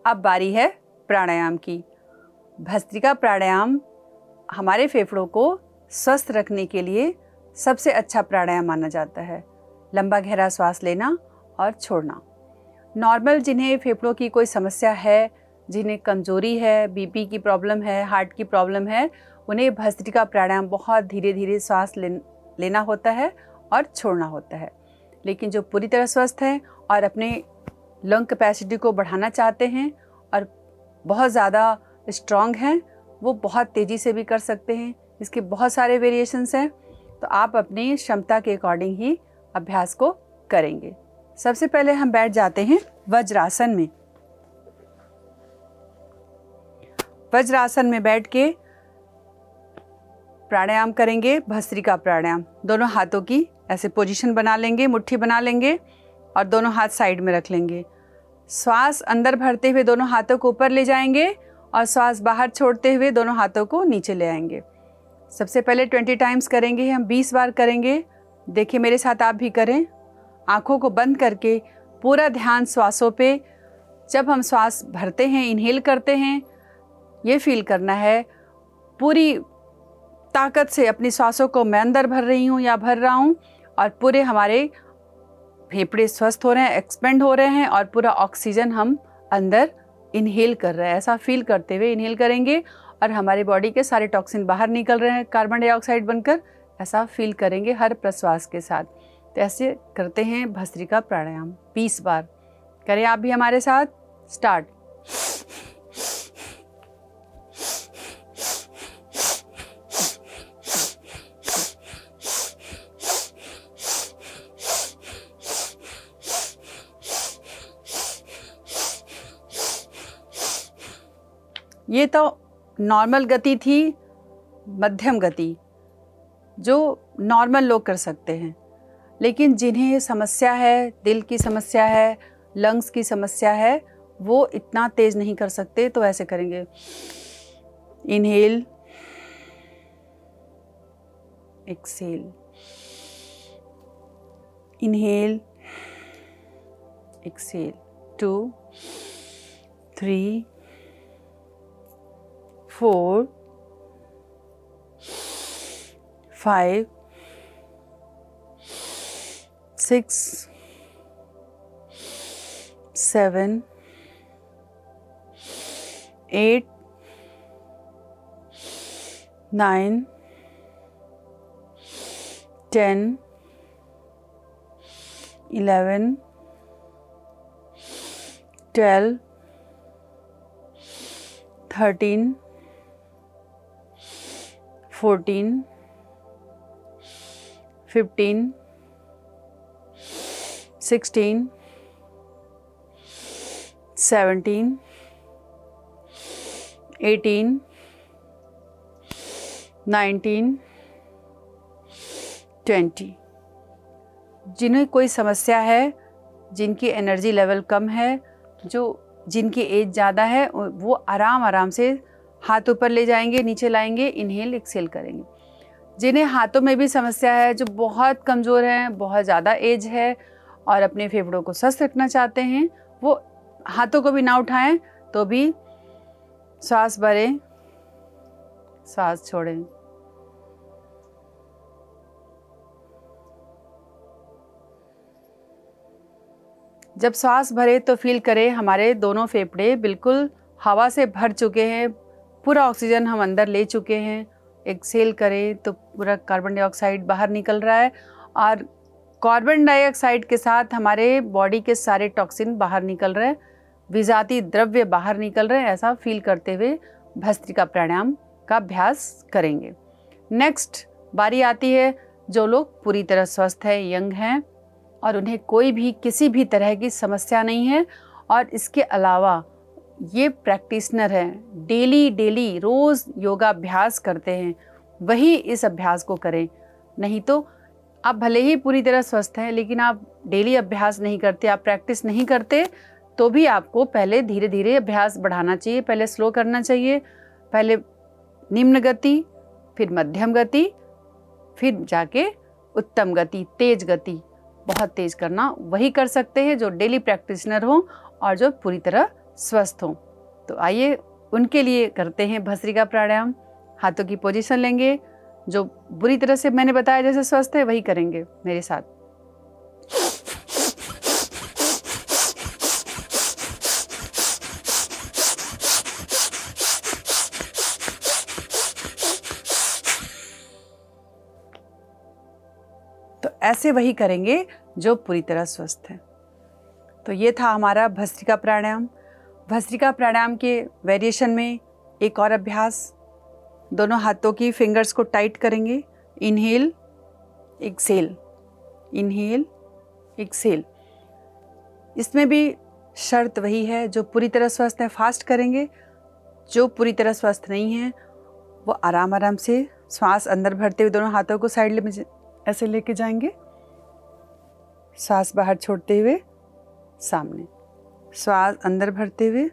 अब बारी है प्राणायाम की। भस्त्रिका प्राणायाम हमारे फेफड़ों को स्वस्थ रखने के लिए सबसे अच्छा प्राणायाम माना जाता है। लंबा गहरा श्वास लेना और छोड़ना। नॉर्मल जिन्हें फेफड़ों की कोई समस्या है, जिन्हें कमजोरी है, बीपी की प्रॉब्लम है, हार्ट की प्रॉब्लम है, उन्हें भस्त्रिका प्राणायाम बहुत धीरे धीरे श्वास लेना होता है और छोड़ना होता है। लेकिन जो पूरी तरह स्वस्थ हैं और अपने लंग कैपेसिटी को बढ़ाना चाहते हैं और बहुत ज़्यादा स्ट्रॉन्ग हैं, वो बहुत तेज़ी से भी कर सकते हैं। इसके बहुत सारे वेरिएशंस हैं, तो आप अपनी क्षमता के अकॉर्डिंग ही अभ्यास को करेंगे। सबसे पहले हम बैठ जाते हैं वज्रासन में। वज्रासन में बैठ के प्राणायाम करेंगे, भस्त्रिका प्राणायाम। दोनों हाथों की ऐसे पोजीशन बना लेंगे, मुट्ठी बना लेंगे और दोनों हाथ साइड में रख लेंगे। श्वास अंदर भरते हुए दोनों हाथों को ऊपर ले जाएंगे और श्वास बाहर छोड़ते हुए दोनों हाथों को नीचे ले आएंगे। सबसे पहले 20 टाइम्स करेंगे, हम 20 बार करेंगे। देखिए मेरे साथ आप भी करें। आँखों को बंद करके पूरा ध्यान श्वासों पे। जब हम श्वास भरते हैं, इनहेल करते हैं, ये फील करना है पूरी ताकत से अपनी श्वासों को मैं अंदर भर रही हूँ या भर रहा हूँ और पूरे हमारे फेफड़े स्वस्थ हो रहे हैं, एक्सपेंड हो रहे हैं और पूरा ऑक्सीजन हम अंदर इनहेल कर रहे हैं। ऐसा फील करते हुए इनहेल करेंगे और हमारे बॉडी के सारे टॉक्सिन बाहर निकल रहे हैं कार्बन डाइऑक्साइड बनकर। ऐसा फील करेंगे हर प्रश्वास के साथ। तो ऐसे करते हैं भस्त्रिका प्राणायाम 20 बार। करें आप भी हमारे साथ। स्टार्ट। ये तो नॉर्मल गति थी, मध्यम गति जो नॉर्मल लोग कर सकते हैं। लेकिन जिन्हें समस्या है, दिल की समस्या है, लंग्स की समस्या है, वो इतना तेज़ नहीं कर सकते, तो ऐसे करेंगे। Inhale, exhale, inhale, exhale. 2, 3, 4, 5, 6, 7, 8, 9, 10, 11, 12, 13, 14, 15, 16, 17, 18, 19, 20। जिन्हें कोई समस्या है, जिनकी एनर्जी लेवल कम है, जिनकी एज ज़्यादा है, वो आराम से हाथ ऊपर ले जाएंगे, नीचे लाएंगे, इनहेल एक्सहेल करेंगे। जिन्हें हाथों में भी समस्या है, जो बहुत कमज़ोर हैं, बहुत ज़्यादा एज है और अपने फेफड़ों को स्वस्थ रखना चाहते हैं, वो हाथों को भी ना उठाएं, तो भी सांस भरें, सांस छोड़ें। जब सांस भरे तो फील करें हमारे दोनों फेफड़े बिल्कुल हवा से भर चुके हैं, पूरा ऑक्सीजन हम अंदर ले चुके हैं। एक्सहेल करें तो पूरा कार्बन डाइऑक्साइड बाहर निकल रहा है और कार्बन डाइऑक्साइड के साथ हमारे बॉडी के सारे टॉक्सिन बाहर निकल रहे हैं, विषादी द्रव्य बाहर निकल रहे हैं। ऐसा फील करते हुए भस्त्रिका प्राणायाम का अभ्यास करेंगे। नेक्स्ट बारी आती है जो लोग पूरी तरह स्वस्थ है, यंग हैं और उन्हें कोई भी किसी भी तरह की समस्या नहीं है और इसके अलावा ये प्रैक्टिशनर हैं, डेली रोज़ योगा अभ्यास करते हैं, वही इस अभ्यास को करें। नहीं तो आप भले ही पूरी तरह स्वस्थ हैं, लेकिन आप डेली अभ्यास नहीं करते, आप प्रैक्टिस नहीं करते, तो भी आपको पहले धीरे धीरे अभ्यास बढ़ाना चाहिए। पहले स्लो करना चाहिए, पहले निम्न गति, फिर मध्यम गति, फिर जाके उत्तम गति, तेज गति। बहुत तेज करना वही कर सकते हैं जो डेली प्रैक्टिशनर हो और जो पूरी तरह स्वस्थ हों। तो आइए उनके लिए करते हैं भस्त्रिका प्राणायाम। हाथों की पोजीशन लेंगे, जो बुरी तरह से मैंने बताया जैसे स्वस्थ है वही करेंगे मेरे साथ। तो ऐसे वही करेंगे जो पूरी तरह स्वस्थ है। तो ये था हमारा भस्त्रिका प्राणायाम। भस्त्रिका प्राणायाम के वेरिएशन में एक और अभ्यास, दोनों हाथों की फिंगर्स को टाइट करेंगे। Inhale exhale, inhale exhale. इसमें भी शर्त वही है, जो पूरी तरह स्वस्थ है फास्ट करेंगे, जो पूरी तरह स्वस्थ नहीं है वो आराम आराम से श्वास अंदर भरते हुए दोनों हाथों को साइड में ऐसे लेके जाएंगे, श्वास बाहर छोड़ते हुए सामने, श्वास अंदर भरते हुए,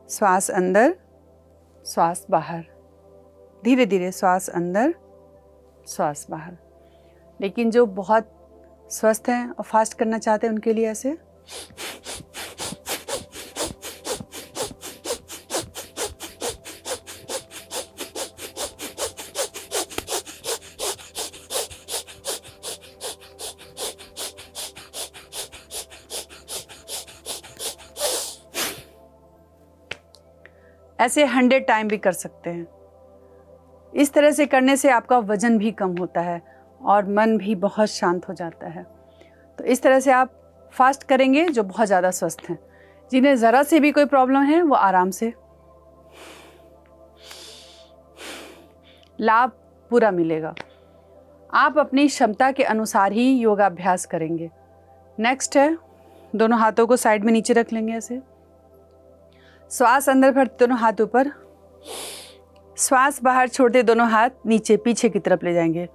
श्वास अंदर, श्वास बाहर, धीरे धीरे श्वास अंदर, श्वास बाहर। लेकिन जो बहुत स्वस्थ हैं और फास्ट करना चाहते हैं उनके लिए ऐसे। ऐसे 100 टाइम भी कर सकते हैं। इस तरह से करने से आपका वजन भी कम होता है और मन भी बहुत शांत हो जाता है। तो इस तरह से आप फास्ट करेंगे जो बहुत ज़्यादा स्वस्थ हैं। जिन्हें ज़रा से भी कोई प्रॉब्लम है वो आराम से, लाभ पूरा मिलेगा। आप अपनी क्षमता के अनुसार ही योगाभ्यास करेंगे। नेक्स्ट है, दोनों हाथों को साइड में नीचे रख लेंगे ऐसे, श्वास अंदर भरते दोनों हाथ ऊपर, श्वास बाहर छोड़ते दोनों हाथ नीचे पीछे की तरफ ले जाएंगे।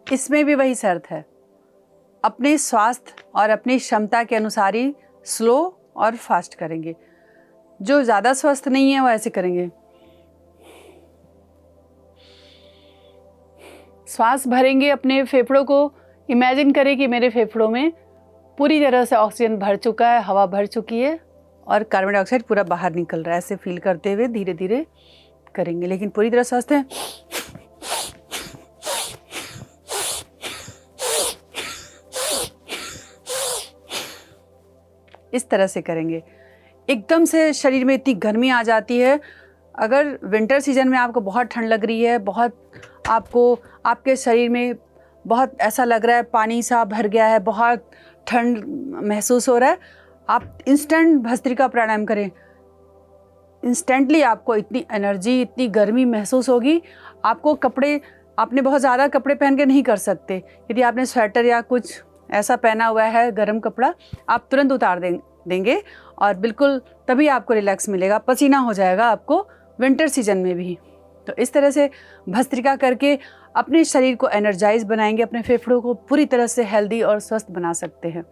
इसमें भी वही शर्त है, अपने स्वास्थ्य और अपनी क्षमता के अनुसार ही स्लो और फास्ट करेंगे। जो ज़्यादा स्वस्थ नहीं है वो ऐसे करेंगे। श्वास भरेंगे, अपने फेफड़ों को इमेजिन करें कि मेरे फेफड़ों में पूरी तरह से ऑक्सीजन भर चुका है, हवा भर चुकी है और कार्बन डाइऑक्साइड पूरा बाहर निकल रहा है। ऐसे फील करते हुए धीरे धीरे करेंगे, लेकिन पूरी तरह स्वस्थ है। इस तरह से करेंगे। एकदम से शरीर में इतनी गर्मी आ जाती है। अगर विंटर सीजन में आपको बहुत ठंड लग रही है, बहुत आपको आपके शरीर में बहुत ऐसा लग रहा है पानी सा भर गया है, बहुत ठंड महसूस हो रहा है, आप इंस्टेंट भस्त्रिका प्राणायाम करें। इंस्टेंटली आपको इतनी एनर्जी, इतनी गर्मी महसूस होगी। आपको कपड़े, आपने बहुत ज़्यादा कपड़े पहन के नहीं कर सकते। यदि आपने स्वेटर या कुछ ऐसा पहना हुआ है गर्म कपड़ा, आप तुरंत उतार देंगे और बिल्कुल तभी आपको रिलैक्स मिलेगा। पसीना हो जाएगा आपको विंटर सीजन में भी। तो इस तरह से भस्त्रिका करके अपने शरीर को एनर्जाइज बनाएंगे, अपने फेफड़ों को पूरी तरह से हेल्दी और स्वस्थ बना सकते हैं।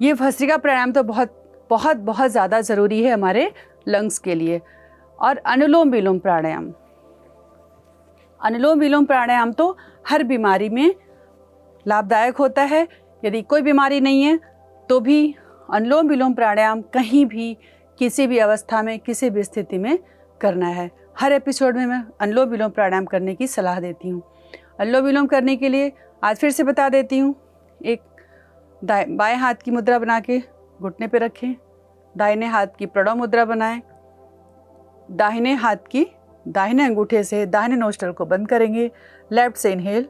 ये भस्त्रिका प्राणायाम तो बहुत बहुत बहुत ज़्यादा ज़रूरी है हमारे लंग्स के लिए। और अनुलोम विलोम प्राणायाम, अनुलोम विलोम प्राणायाम तो हर बीमारी में लाभदायक होता है। यदि कोई बीमारी नहीं है तो भी अनुलोम विलोम प्राणायाम कहीं भी, किसी भी अवस्था में, किसी भी स्थिति में करना है। हर एपिसोड में मैं अनुलोम विलोम प्राणायाम करने की सलाह देती हूँ। अनुलोम विलोम करने के लिए आज फिर से बता देती हूँ। एक बाएं हाथ की मुद्रा बना के घुटने पे रखें, दाहिने हाथ की प्रणव मुद्रा बनाएं, दाहिने हाथ की दाहिने अंगूठे से दाहिने नोस्ट्रल को बंद करेंगे। लेफ्ट से इनहेल,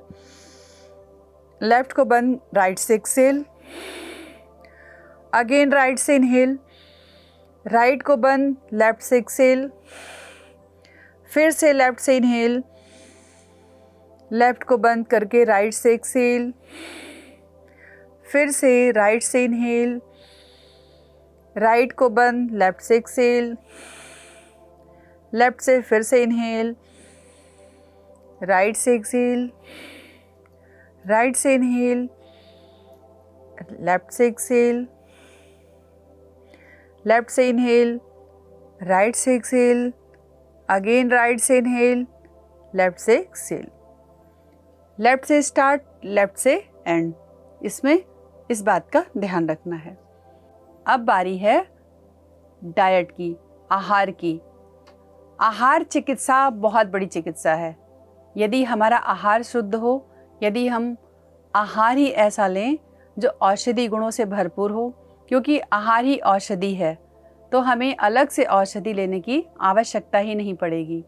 लेफ्ट को बंद, राइट से एक्सेल, अगेन राइट से इनहेल, राइट को बंद, लेफ्ट से एक्सेल, फिर से लेफ्ट से इनहेल, लेफ्ट को बंद करके राइट से एक्सेल, फिर से राइट से इनहेल, राइट को बंद, लेफ्ट से एक्सेल, लेफ्ट से फिर से इनहेल, राइट से एक्सेल, राइट से इनहेल, लेफ्ट से एक्सेल, लेफ्ट से इनहेल, राइट से एक्सेल, अगेन राइट से इनहेल, लेफ्ट से एक्सेल, लेफ्ट से स्टार्ट, लेफ्ट से एंड। इसमें इस बात का ध्यान रखना है। अब बारी है डाइट की, आहार की। आहार चिकित्सा बहुत बड़ी चिकित्सा है। यदि हमारा आहार शुद्ध हो, यदि हम आहार ही ऐसा लें जो औषधि गुणों से भरपूर हो, क्योंकि आहार ही औषधि है, तो हमें अलग से औषधि लेने की आवश्यकता ही नहीं पड़ेगी।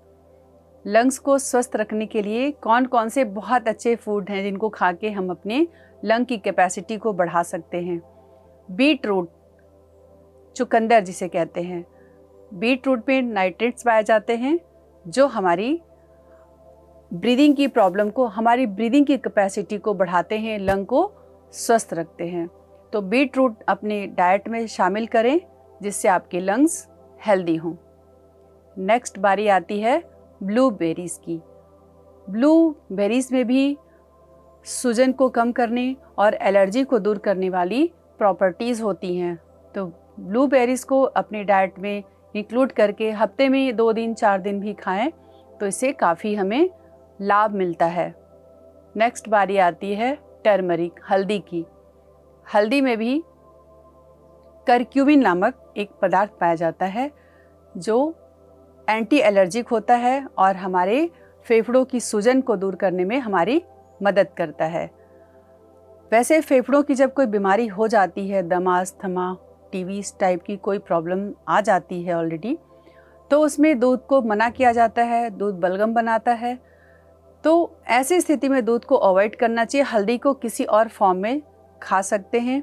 लंग्स को स्वस्थ रखने के लिए कौन कौन से बहुत अच्छे फूड हैं जिनको खा के हम अपने लंग की कैपेसिटी को बढ़ा सकते हैं। बीट रूट, चुकंदर जिसे कहते हैं, बीट रूट में नाइट्रेट्स पाए जाते हैं जो हमारी ब्रीदिंग की प्रॉब्लम को, हमारी ब्रीदिंग की कैपेसिटी को बढ़ाते हैं, लंग को स्वस्थ रखते हैं। तो बीट रूट अपने डाइट में शामिल करें जिससे आपके लंग्स हेल्दी हों। नेक्स्ट बारी आती है ब्लूबेरीज़ की। ब्लूबेरीज़ में भी सूजन को कम करने और एलर्जी को दूर करने वाली प्रॉपर्टीज़ होती हैं। तो ब्लूबेरीज़ को अपनी डाइट में इंक्लूड करके हफ्ते में 2 दिन 4 दिन भी खाएं तो इससे काफ़ी हमें लाभ मिलता है। नेक्स्ट बारी आती है टर्मरिक, हल्दी की। हल्दी में भी करक्यूमिन नामक एक पदार्थ पाया जाता है जो एंटी एलर्जिक होता है और हमारे फेफड़ों की सूजन को दूर करने में हमारी मदद करता है। वैसे फेफड़ों की जब कोई बीमारी हो जाती है, दमा, अस्थमा, टीबी टाइप की कोई प्रॉब्लम आ जाती है ऑलरेडी, तो उसमें दूध को मना किया जाता है, दूध बलगम बनाता है। तो ऐसी स्थिति में दूध को अवॉइड करना चाहिए। हल्दी को किसी और फॉर्म में खा सकते हैं।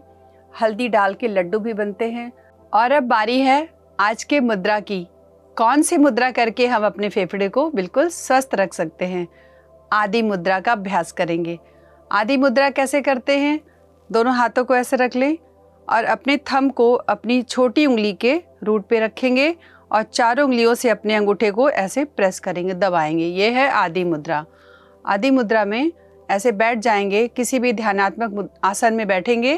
हल्दी डाल के लड्डू भी बनते हैं। और अब बारी है आज के मुद्रा की। कौन सी मुद्रा करके हम अपने फेफड़े को बिल्कुल स्वस्थ रख सकते हैं? आदि मुद्रा का अभ्यास करेंगे। आदि मुद्रा कैसे करते हैं? दोनों हाथों को ऐसे रख लें और अपने थंब को अपनी छोटी उंगली के रूट पे रखेंगे और चारों उंगलियों से अपने अंगूठे को ऐसे प्रेस करेंगे, दबाएंगे। ये है आदि मुद्रा। आदि मुद्रा में ऐसे बैठ जाएंगे, किसी भी ध्यानात्मक आसन में बैठेंगे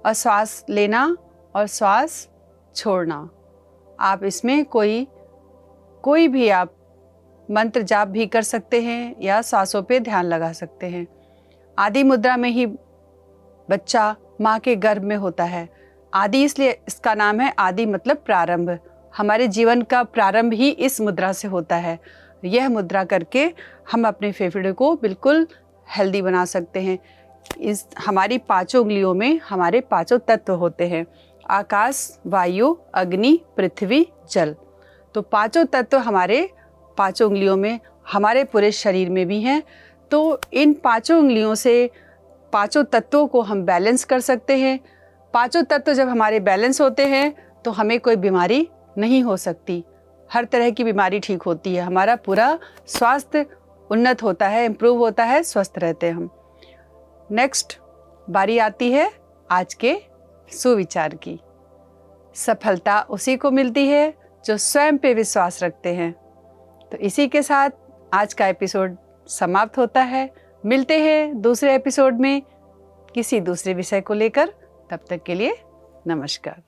और श्वास लेना और श्वास छोड़ना। आप इसमें कोई भी आप मंत्र जाप भी कर सकते हैं या सांसों पे ध्यान लगा सकते हैं। आदि मुद्रा में ही बच्चा माँ के गर्भ में होता है। आदि इसलिए इसका नाम है, आदि मतलब प्रारंभ। हमारे जीवन का प्रारंभ ही इस मुद्रा से होता है। यह मुद्रा करके हम अपने फेफड़े को बिल्कुल हेल्दी बना सकते हैं। इस हमारी 5 उंगलियों में हमारे 5 तत्व होते हैं, आकाश, वायु, अग्नि, पृथ्वी, जल। तो 5 तत्व हमारे 5 उंगलियों में, हमारे पूरे शरीर में भी हैं। तो इन 5 उंगलियों से 5 तत्वों को हम बैलेंस कर सकते हैं। 5 तत्व जब हमारे बैलेंस होते हैं तो हमें कोई बीमारी नहीं हो सकती। हर तरह की बीमारी ठीक होती है। हमारा पूरा स्वास्थ्य उन्नत होता है, इम्प्रूव होता है, स्वस्थ रहते हैं हम। नेक्स्ट बारी आती है आज के सुविचार की। सफलता उसी को मिलती है जो स्वयं पे विश्वास रखते हैं। तो इसी के साथ आज का एपिसोड समाप्त होता है। मिलते हैं दूसरे एपिसोड में किसी दूसरे विषय को लेकर। तब तक के लिए नमस्कार।